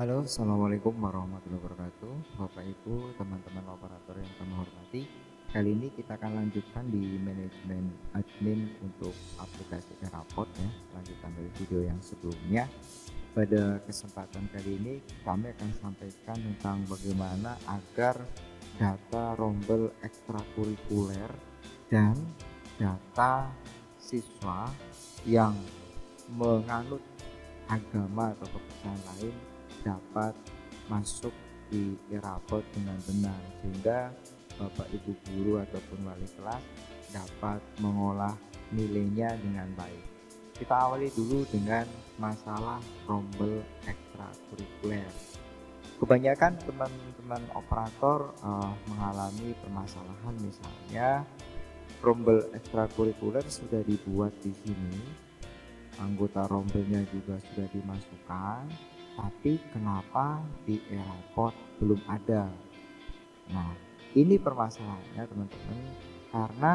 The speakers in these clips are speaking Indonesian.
Halo, assalamualaikum warahmatullahi wabarakatuh. Bapak Ibu, teman-teman operator yang kami hormati. Kali ini kita akan lanjutkan di manajemen admin untuk aplikasi Eraport ya, lanjutan dari video yang sebelumnya. Pada kesempatan kali ini kami akan sampaikan tentang bagaimana agar data rombel ekstrakurikuler dan data siswa yang menganut agama atau kepercayaan lain dapat masuk di Eraport dengan benar, sehingga Bapak Ibu guru ataupun wali kelas dapat mengolah nilainya dengan baik. Kita awali dulu dengan masalah rombel ekstrakurikuler. Kebanyakan teman-teman operator mengalami permasalahan, misalnya rombel ekstrakurikuler sudah dibuat di sini, anggota rombelnya juga sudah dimasukkan, tapi kenapa di Eraport belum ada? Nah, ini permasalahannya teman-teman, karena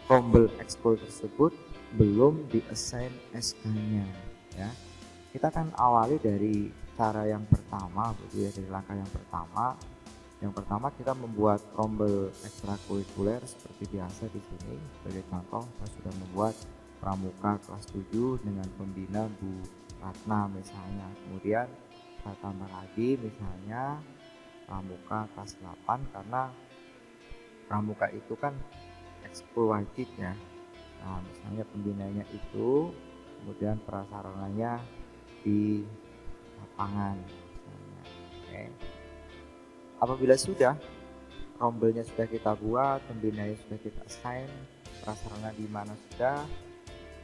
rombel ekskul tersebut belum di-assign SK-nya ya. Kita akan awali dari cara yang pertama, begitu ya, dari langkah yang pertama. Yang pertama kita membuat rombel ekstrakurikuler seperti biasa di sini. Sebagai contoh, saya sudah membuat pramuka kelas 7 dengan pembina Bu Ratna misalnya. Kemudian saya tambah lagi misalnya pramuka kelas 8, karena pramuka itu kan ekskul wajib ya. Nah, misalnya pembinanya itu, kemudian prasarananya di lapangan misalnya. Oke. Apabila sudah rombelnya sudah kita buat, pembinanya sudah kita assign, prasarana di mana sudah,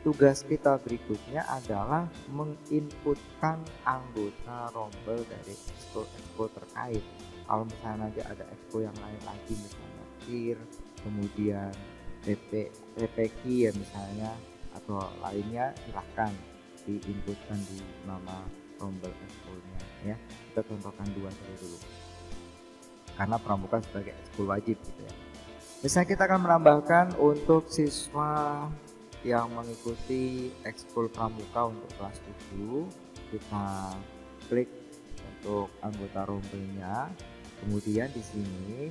tugas kita berikutnya adalah menginputkan anggota rombel dari ekskul terkait. Kalau misalnya nanti ada ekskul yang lain lagi, misalnya KIR, kemudian PPQ ya misalnya, atau lainnya, silahkan diinputkan di nama rombel ekskulnya ya. Kita contohkan dua saja dulu, karena pramuka sebagai ekskul wajib gitu ya. Misalnya kita akan menambahkan untuk siswa yang mengikuti ekskul pramuka untuk kelas 7, kita klik untuk anggota rombelnya. Kemudian di sini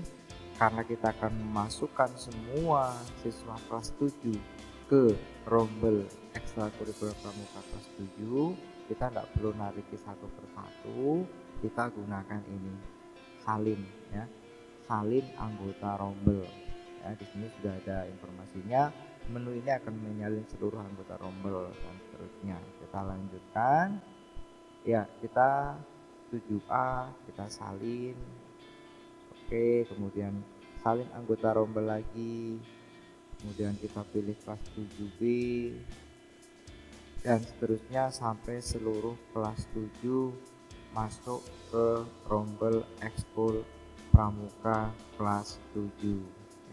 karena kita akan memasukkan semua siswa kelas 7 ke rombel ekstrakurikuler pramuka kelas 7, kita tidak perlu narik satu persatu, kita gunakan ini salin ya, salin anggota rombel ya. Di sini sudah ada informasinya. Menu ini akan menyalin seluruh anggota rombel dan seterusnya. Kita lanjutkan ya, kita 7A kita salin. Oke, kemudian salin anggota rombel lagi, kemudian kita pilih kelas 7B dan seterusnya sampai seluruh kelas 7 masuk ke rombel ekskul pramuka kelas 7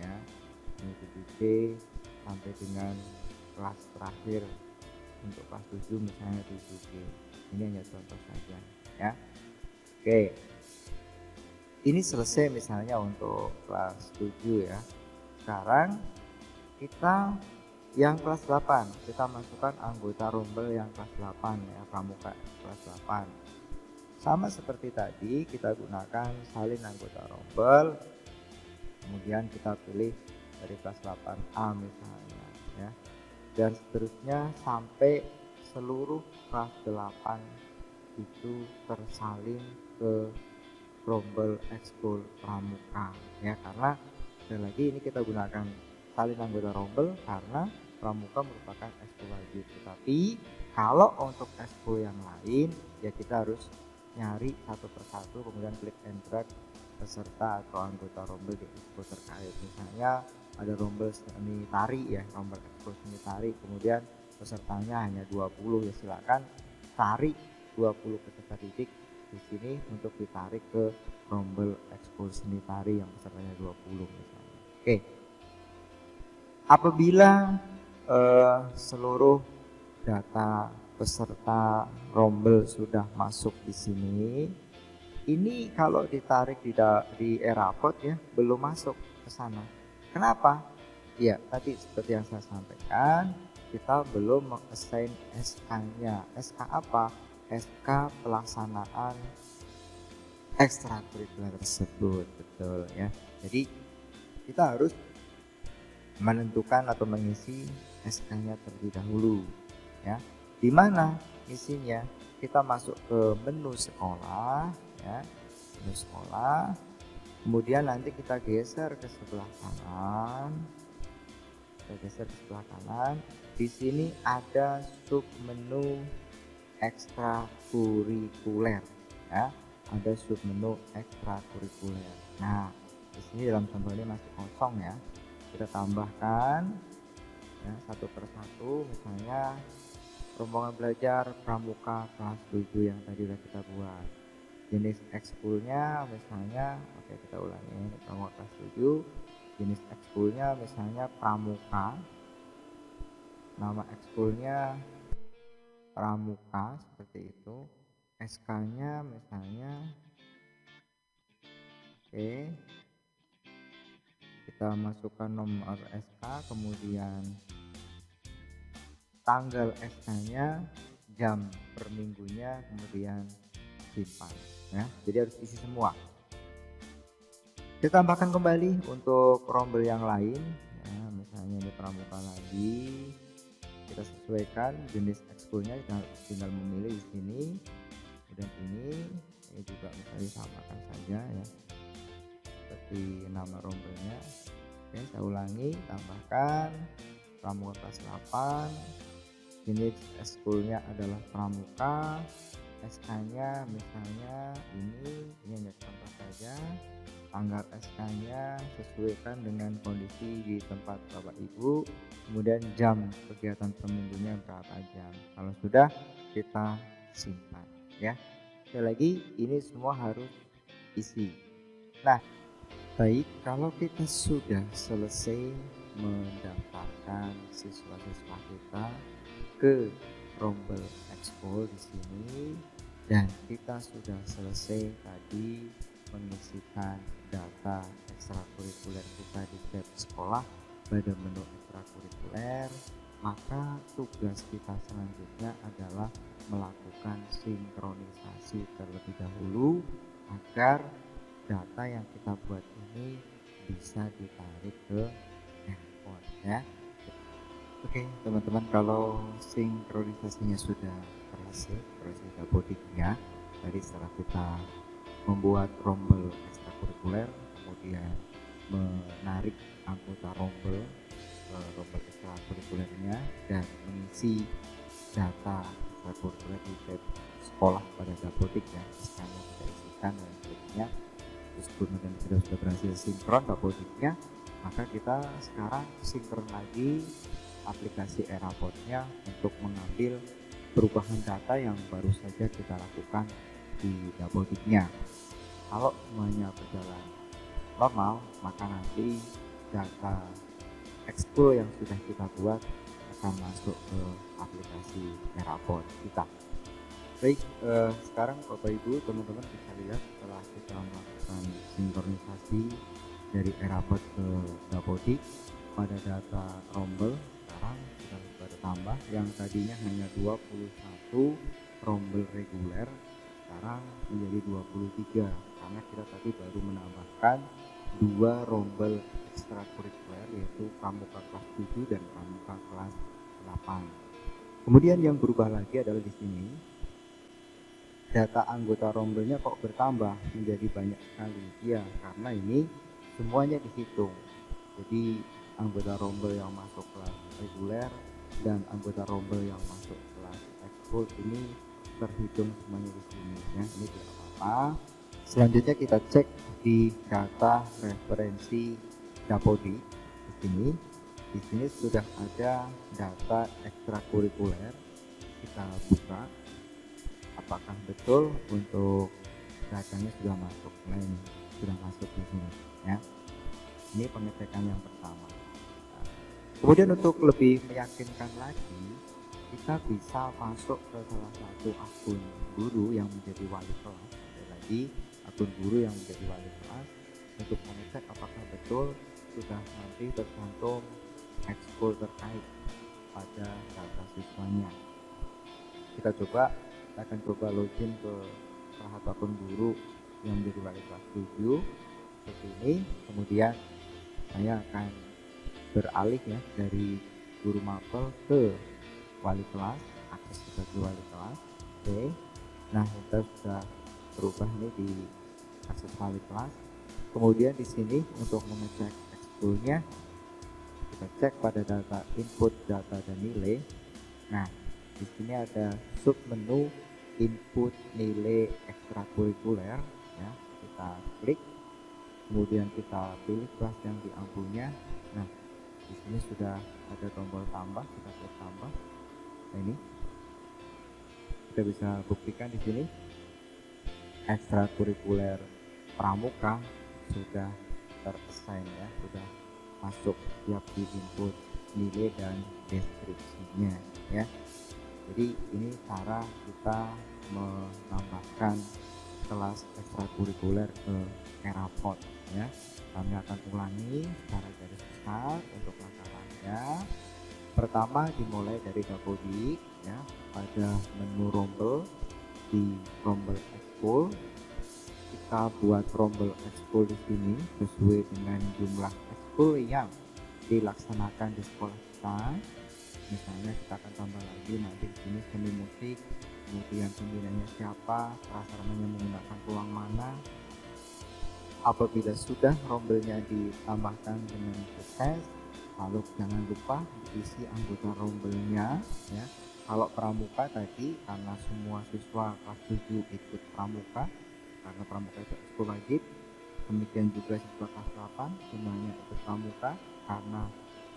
ya. Ini 7C sampai dengan kelas terakhir untuk kelas 7 misalnya 7G. Ini hanya contoh saja ya. Oke, ini selesai misalnya untuk kelas 7 ya. Sekarang kita yang kelas 8, kita masukkan anggota rombel yang kelas 8 ya, pramuka kelas 8. Sama seperti tadi, kita gunakan salin anggota rombel, kemudian kita pilih dari kelas 8A misalnya ya, dan seterusnya sampai seluruh kelas 8 itu tersalin ke rombel ekskul pramuka ya. Karena sekali lagi ini kita gunakan salin anggota rombel karena pramuka merupakan ekskul wajib, tetapi kalau untuk ekskul yang lain ya kita harus nyari satu persatu, kemudian klik and drag peserta atau anggota rombel di ekskul terkait. Misalnya ada rombel seni tari ya, rombel ekskul seni tari, kemudian pesertanya hanya 20 ya, silakan tarik 20 peserta didik di sini untuk ditarik ke rombel ekskul seni tari yang pesertanya 20 misalnya. Oke. Apabila seluruh data peserta rombel sudah masuk di sini, ini kalau ditarik di Eraport ya belum masuk ke sana. Kenapa? Ya tadi seperti yang saya sampaikan, kita belum meng-assign SK-nya. SK apa? SK pelaksanaan ekstrakurikuler tersebut, betul ya. Jadi kita harus menentukan atau mengisi SK-nya terlebih dahulu ya. Di mana isinya? Kita masuk ke menu sekolah ya, menu sekolah. Kemudian nanti kita geser ke sebelah kanan. Di sini ada sub menu ekstrakurikuler ya. Ada sub menu ekstrakurikuler. Nah, di sini dalam contoh ini masih kosong ya. Kita tambahkan ya, satu persatu, misalnya rombongan belajar pramuka kelas 7 yang tadi udah kita buat. Jenis ekskulnya misalnya, oke kita ulangi, ini pramuka kelas 7. Jenis ekskulnya misalnya pramuka. Nama ekskulnya pramuka seperti itu. SK-nya misalnya oke. Kita masukkan nomor SK, kemudian tanggal SK-nya, jam per minggunya, kemudian simpan ya. Jadi harus isi semua. Kita tambahkan kembali untuk rombel yang lain ya, misalnya ini pramuka lagi. Kita sesuaikan jenis ekskulnya, tinggal memilih di sini. Dan ini juga bisa disamakan saja ya, seperti nama rombelnya. Oke, saya ulangi, tambahkan pramuka kelas 8, jenis ekskulnya adalah pramuka, SK-nya misalnya ini hanya contoh saja. Tanggal SK-nya sesuaikan dengan kondisi di tempat Bapak Ibu, kemudian jam kegiatan per minggunya berapa jam. Kalau sudah, kita simpan ya. Sekali lagi, ini semua harus isi. Nah, baik, kalau kita sudah selesai mendaftarkan siswa-siswa kita ke rombel ekskul di sini, dan kita sudah selesai tadi mengisikan data ekstrakurikuler kita di tab sekolah pada menu ekstrakurikuler, maka tugas kita selanjutnya adalah melakukan sinkronisasi terlebih dahulu agar data yang kita buat ini bisa ditarik ke handphone ya. Oke teman-teman, kalau sinkronisasinya sudah berhasil, dapodiknya tadi setelah kita membuat rombel ekstrakurikuler, kemudian menarik anggota rombel ekstrakurikulernya dan mengisi data ekstrakurikuler di tab sekolah pada dapodik ya, misalnya kita isikan dan seterusnya. Terus kemudian kita sudah berhasil sinkron dapodiknya, maka kita sekarang sinkron lagi aplikasi Erapod-nya untuk mengambil perubahan data yang baru saja kita lakukan di dapodiknya. Kalau semuanya berjalan normal, maka nanti data ekskul yang sudah kita buat akan masuk ke aplikasi Erapod kita. Baik, sekarang Bapak Ibu teman-teman bisa lihat setelah kita melakukan sinkronisasi dari Erapod ke dapodik pada data rombel, sekarang sudah bertambah yang tadinya hanya 21 rombel reguler, sekarang menjadi 23 karena kita tadi baru menambahkan 2 rombel ekstrakurikuler, yaitu pramuka kelas 7 dan pramuka kelas 8. Kemudian yang berubah lagi adalah di sini data anggota rombelnya kok bertambah menjadi banyak sekali ya, karena ini semuanya dihitung. Jadi anggota rombel yang masuk kelas reguler dan anggota rombel yang masuk kelas ekskul ini terhitung semuanya di sini ya. Ini tidak apa-apa. Selanjutnya kita cek di data referensi dapodik di sini. Di sini sudah ada data ekstrakurikuler. Kita buka apakah betul untuk datanya sudah masuk. Nah, ini sudah masuk di sini ya. Ini pengecekan yang pertama. Nah, kemudian untuk lebih meyakinkan lagi, kita bisa masuk ke salah satu akun guru yang menjadi wali kelas. Sekali lagi, akun guru yang menjadi wali kelas untuk mengecek apakah betul sudah nanti tercantum ekskul terkait pada data siswanya. Kita coba Kita akan coba login ke salah satu akun guru yang menjadi wali kelas 7 seperti ini. Kemudian saya akan beralih ya dari guru mapel ke wali kelas, akses sebagai wali kelas. Oke, nah kita sudah berubah ini di akses wali kelas. Kemudian di sini untuk mengecek ekskulnya, kita cek pada data input, data dan nilai. Nah, di sini ada sub menu input nilai ekstrakurikuler ya. Kita klik, kemudian kita pilih kelas yang diampunya. Nah, di sini sudah ada tombol tambah, kita klik tambah. Nah, ini kita bisa buktikan di sini ekstrakurikuler pramuka sudah terassign ya, sudah masuk tiap di input nilai dan deskripsinya ya. Jadi ini cara kita menambahkan kelas ekstrakurikuler ke Erapod ya. Kami akan ulangi secara garis besar untuk langkah-langkahnya. Pertama dimulai dari dapodik ya, pada menu rombel di rombel ekskul. Kita buat rombel ekskul di sini sesuai dengan jumlah ekskul yang dilaksanakan di sekolah kita. Misalnya kita akan tambah lagi nanti di sini seni musik, kemudian pembinanya siapa, prasarananya menggunakan ruang mana. Apabila sudah rombelnya ditambahkan dengan sukses, lalu jangan lupa diisi anggota rombelnya ya. Kalau pramuka tadi karena semua siswa kelas 7 ikut pramuka, karena pramuka itu ekskul wajib. Demikian juga siswa kelas 8 semuanya ikut pramuka karena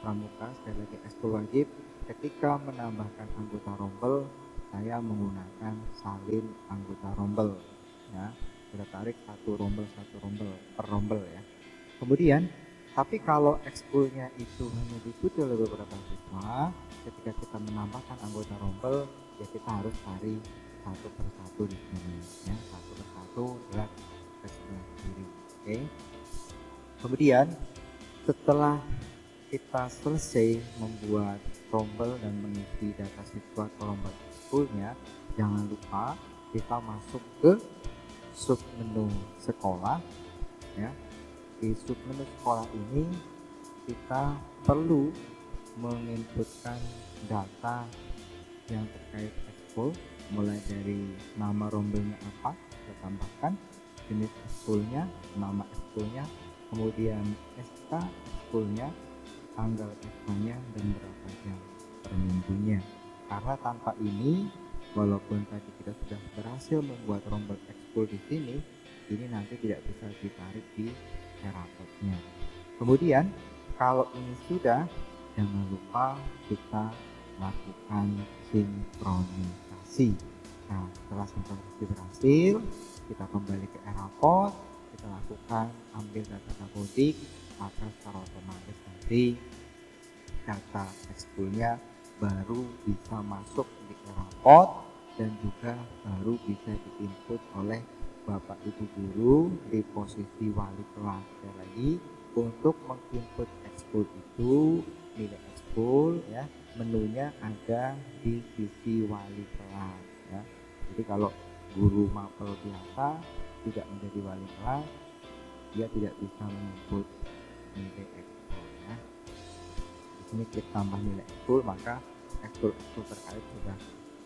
pramuka sekali lagi ekskul wajib. Ketika menambahkan anggota rombel, saya menggunakan salin anggota rombel ya. Kita tarik satu rombel per rombel ya. Kemudian tapi kalau ekskulnya itu hanya diikuti oleh beberapa siswa, ketika kita menambahkan anggota rombel ya kita harus cari satu persatu di sini ya, satu persatu gerak ke sebelah kiri. Oke. Kemudian setelah kita selesai membuat rombel dan mengisi data siswa ke rombel ekskulnya, jangan lupa kita masuk ke sub menu sekolah ya. Di sub menu sekolah ini kita perlu menginputkan data yang terkait ekskul, mulai dari nama rombelnya apa kita tambahkan, jenis ekskulnya, nama ekskulnya, kemudian SK ekskulnya, tanggal SK-nya dan berapa jam per minggunya. Karena tanpa ini, walaupun tadi kita sudah berhasil membuat rombel ekskul di sini, ini nanti tidak bisa ditarik di Erapodnya. Kemudian kalau ini sudah, jangan lupa kita lakukan sinkronisasi. Nah, setelah sinkronisasi berhasil, kita kembali ke Erapod, kita lakukan ambil data dapodik, maka secara otomatis nanti data ekskulnya baru bisa masuk di Erapod dan juga baru bisa diinput oleh Bapak Ibu guru di posisi wali kelas. Sekali lagi, untuk menginput ekskul itu nilai ekskul ya, menunya ada di sisi wali kelas ya. Jadi kalau guru mapel biasa tidak menjadi wali kelas, dia tidak bisa menginput nilai ekskul ya. Di sini klik tambah nilai ekskul, maka ekskul terkait sudah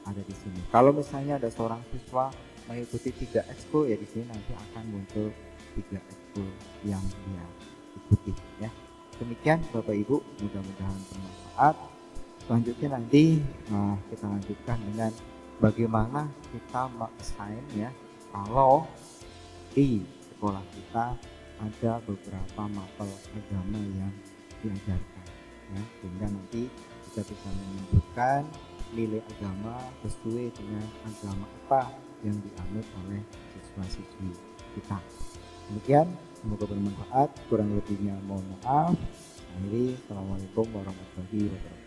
ada di sini. Kalau misalnya ada seorang siswa mengikuti 3 ekskul ya, di sini nanti akan muncul 3 ekskul yang dia ikuti ya. Demikian Bapak Ibu, mudah-mudahan bermanfaat. Selanjutnya nanti kita lanjutkan dengan bagaimana kita mengassign ya, kalau di sekolah kita ada beberapa mapel agama yang diajarkan ya, sehingga nanti kita bisa menyebutkan nilai agama sesuai dengan agama apa yang dianut oleh siswa-siswi kita. Demikian, semoga bermanfaat. Kurang lebihnya mohon maaf. Akhiri, assalamualaikum warahmatullahi wabarakatuh.